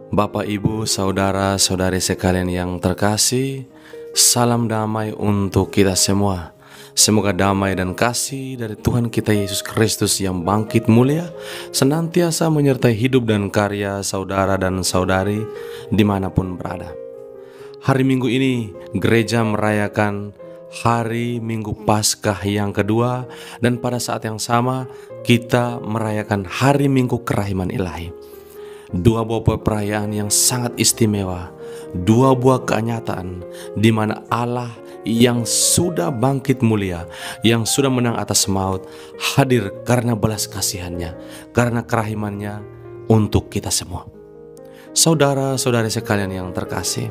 Bapak, Ibu, saudara-saudari sekalian yang terkasih, salam damai untuk kita semua. Semoga damai dan kasih dari Tuhan kita Yesus Kristus yang bangkit mulia senantiasa menyertai hidup dan karya saudara dan saudari dimanapun berada. Hari Minggu ini gereja merayakan Hari Minggu Paskah yang kedua, dan pada saat yang sama kita merayakan Hari Minggu Kerahiman Ilahi. Dua buah perayaan yang sangat istimewa, dua buah kenyataan di mana Allah yang sudah bangkit mulia, yang sudah menang atas maut, hadir karena belas kasihannya, karena kerahimannya untuk kita semua. Saudara-saudari sekalian yang terkasih,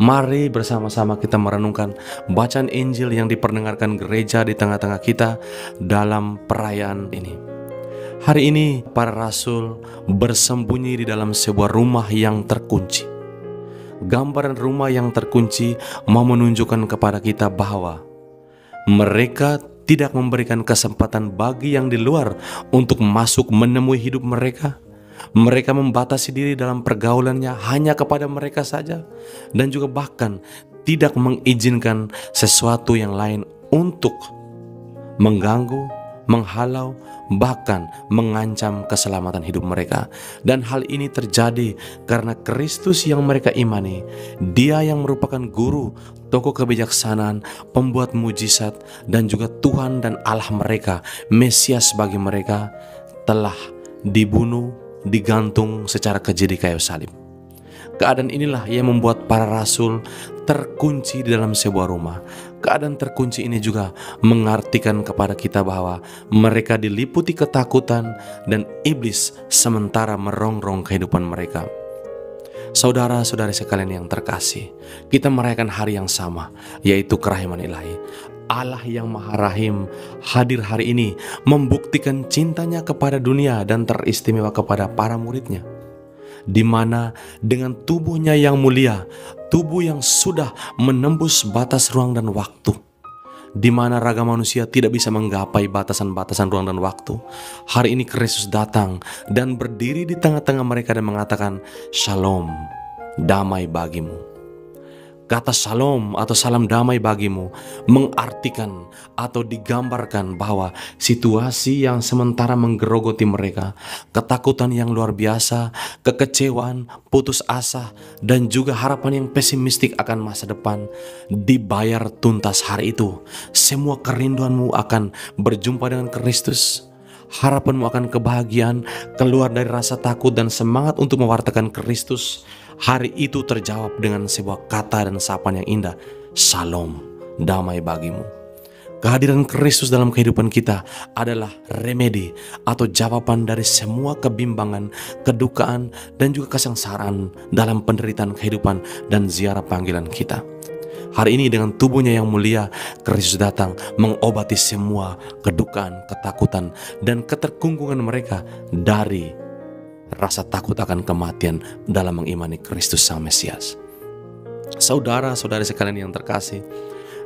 mari bersama-sama kita merenungkan bacaan Injil yang diperdengarkan gereja di tengah-tengah kita dalam perayaan ini. Hari ini para rasul bersembunyi di dalam sebuah rumah yang terkunci. Gambaran rumah yang terkunci mau menunjukkan kepada kita bahwa mereka tidak memberikan kesempatan bagi yang di luar untuk masuk menemui hidup mereka. Mereka membatasi diri dalam pergaulannya hanya kepada mereka saja, dan juga bahkan tidak mengizinkan sesuatu yang lain untuk mengganggu, menghalau, bahkan mengancam keselamatan hidup mereka. Dan hal ini terjadi karena Kristus yang mereka imani, Dia yang merupakan guru, tokoh kebijaksanaan, pembuat mujizat, dan juga Tuhan dan Allah mereka, Mesias bagi mereka, telah dibunuh, digantung secara keji di kayu salib. Keadaan inilah yang membuat para rasul terkunci di dalam sebuah rumah. Keadaan terkunci ini juga mengartikan kepada kita bahwa mereka diliputi ketakutan dan iblis sementara merongrong kehidupan mereka. Saudara-saudari sekalian yang terkasih, kita merayakan hari yang sama, yaitu kerahiman ilahi. Allah yang Maha Rahim hadir hari ini membuktikan cintanya kepada dunia dan teristimewa kepada para muridnya, di mana dengan tubuhnya yang mulia, tubuh yang sudah menembus batas ruang dan waktu, di mana raga manusia tidak bisa menggapai batasan-batasan ruang dan waktu. Hari ini Kristus datang dan berdiri di tengah-tengah mereka dan mengatakan, "Shalom, damai bagimu." Kata shalom atau salam damai bagimu mengartikan atau digambarkan bahwa situasi yang sementara menggerogoti mereka, ketakutan yang luar biasa, kekecewaan, putus asa, dan juga harapan yang pesimistik akan masa depan dibayar tuntas hari itu. Semua kerinduanmu akan berjumpa dengan Kristus. Harapanmu akan kebahagiaan, keluar dari rasa takut dan semangat untuk mewartakan Kristus. Hari itu terjawab dengan sebuah kata dan sapaan yang indah, "Shalom, damai bagimu." Kehadiran Kristus dalam kehidupan kita adalah remedi atau jawaban dari semua kebimbangan, kedukaan, dan juga kesengsaraan dalam penderitaan kehidupan dan ziarah panggilan kita. Hari ini dengan tubuhnya yang mulia, Kristus datang mengobati semua kedukaan, ketakutan, dan keterkungkungan mereka dari rasa takut akan kematian dalam mengimani Kristus Sang Mesias. Saudara-saudari sekalian yang terkasih,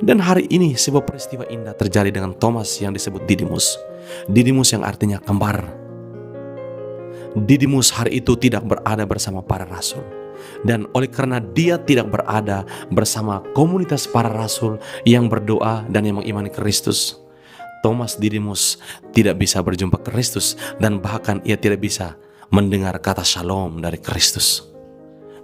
dan hari ini sebuah peristiwa indah terjadi dengan Thomas yang disebut Didimus. Didimus yang artinya kembar. Didimus hari itu tidak berada bersama para rasul. Dan oleh karena dia tidak berada bersama komunitas para rasul yang berdoa dan yang mengimani Kristus, Thomas Didimus tidak bisa berjumpa Kristus, dan bahkan ia tidak bisa mendengar kata shalom dari Kristus.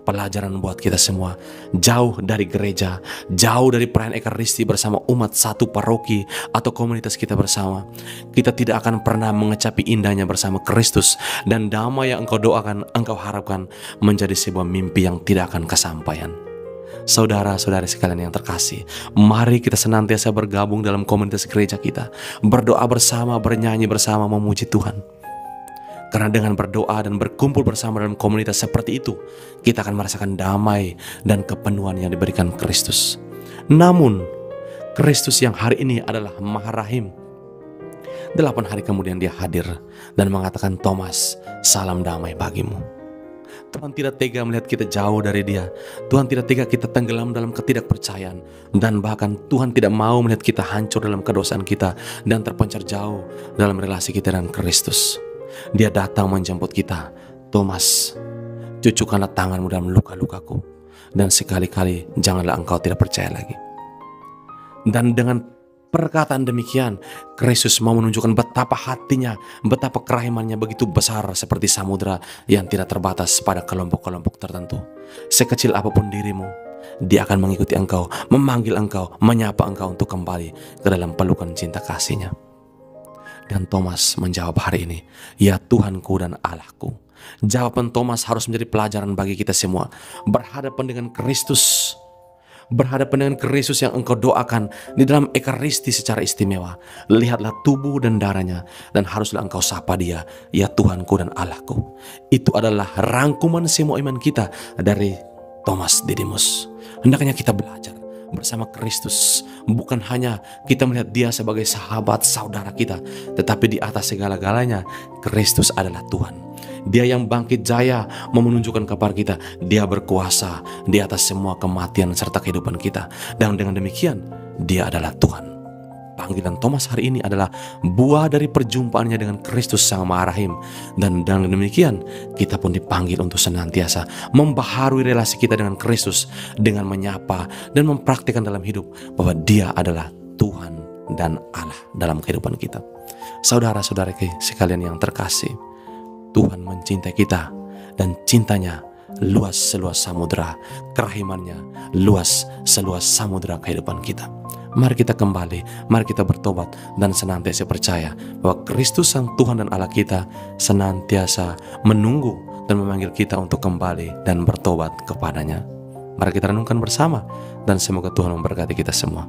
Pelajaran buat kita semua, jauh dari gereja, jauh dari perayaan Ekaristi bersama umat satu paroki atau komunitas kita bersama, kita tidak akan pernah mengecapi indahnya bersama Kristus, dan damai yang engkau doakan, engkau harapkan menjadi sebuah mimpi yang tidak akan kesampaian. Saudara-saudari sekalian yang terkasih, mari kita senantiasa bergabung dalam komunitas gereja kita, berdoa bersama, bernyanyi bersama, memuji Tuhan. Karena dengan berdoa dan berkumpul bersama dalam komunitas seperti itu, kita akan merasakan damai dan kepenuhan yang diberikan Kristus. Namun, Kristus yang hari ini adalah Maha Rahim. 8 hari kemudian dia hadir dan mengatakan, "Thomas, salam damai bagimu." Tuhan tidak tega melihat kita jauh dari Dia. Tuhan tidak tega kita tenggelam dalam ketidakpercayaan. Dan bahkan Tuhan tidak mau melihat kita hancur dalam kedosaan kita dan terpencar jauh dalam relasi kita dengan Kristus. Dia datang menjemput kita. "Thomas, Cucukkanlah tanganmu dalam luka-lukaku, dan sekali-kali janganlah engkau tidak percaya lagi. Dan dengan perkataan demikian, Kristus mau menunjukkan betapa hatinya, betapa kerahimannya begitu besar seperti samudera yang tidak terbatas pada kelompok-kelompok tertentu. Sekecil apapun dirimu, Dia akan mengikuti engkau, memanggil engkau, menyapa engkau untuk kembali ke dalam pelukan cinta kasih-Nya. Dan Thomas menjawab hari ini, "Ya Tuhanku dan Allahku." Jawaban Thomas harus menjadi pelajaran bagi kita semua. Berhadapan dengan Kristus, yang engkau doakan di dalam ekaristi secara istimewa, lihatlah tubuh dan darahnya, dan haruslah engkau sapa Dia, "Ya Tuhanku dan Allahku." Itu adalah rangkuman semua iman kita dari Thomas Didimus. Hendaknya kita belajar bersama Kristus, bukan hanya kita melihat Dia sebagai sahabat saudara kita, tetapi di atas segala-galanya Kristus adalah Tuhan. Dia yang bangkit jaya mau menunjukkan kepada kita Dia berkuasa di atas semua kematian serta kehidupan kita, dan dengan demikian Dia adalah Tuhan. Panggilan Thomas hari ini adalah buah dari perjumpaannya dengan Kristus Sang Maha Rahim, dan dengan demikian kita pun dipanggil untuk senantiasa membaharui relasi kita dengan Kristus dengan menyapa dan mempraktikkan dalam hidup bahwa Dia adalah Tuhan dan Allah dalam kehidupan kita. Saudara-saudara sekalian yang terkasih, Tuhan mencintai kita, dan cintanya luas seluas samudera, kerahimannya luas seluas samudera kehidupan kita. Mari kita kembali, mari kita bertobat dan senantiasa percaya bahwa Kristus Sang Tuhan dan Allah kita senantiasa menunggu dan memanggil kita untuk kembali dan bertobat kepadanya. Mari kita renungkan bersama, dan semoga Tuhan memberkati kita semua.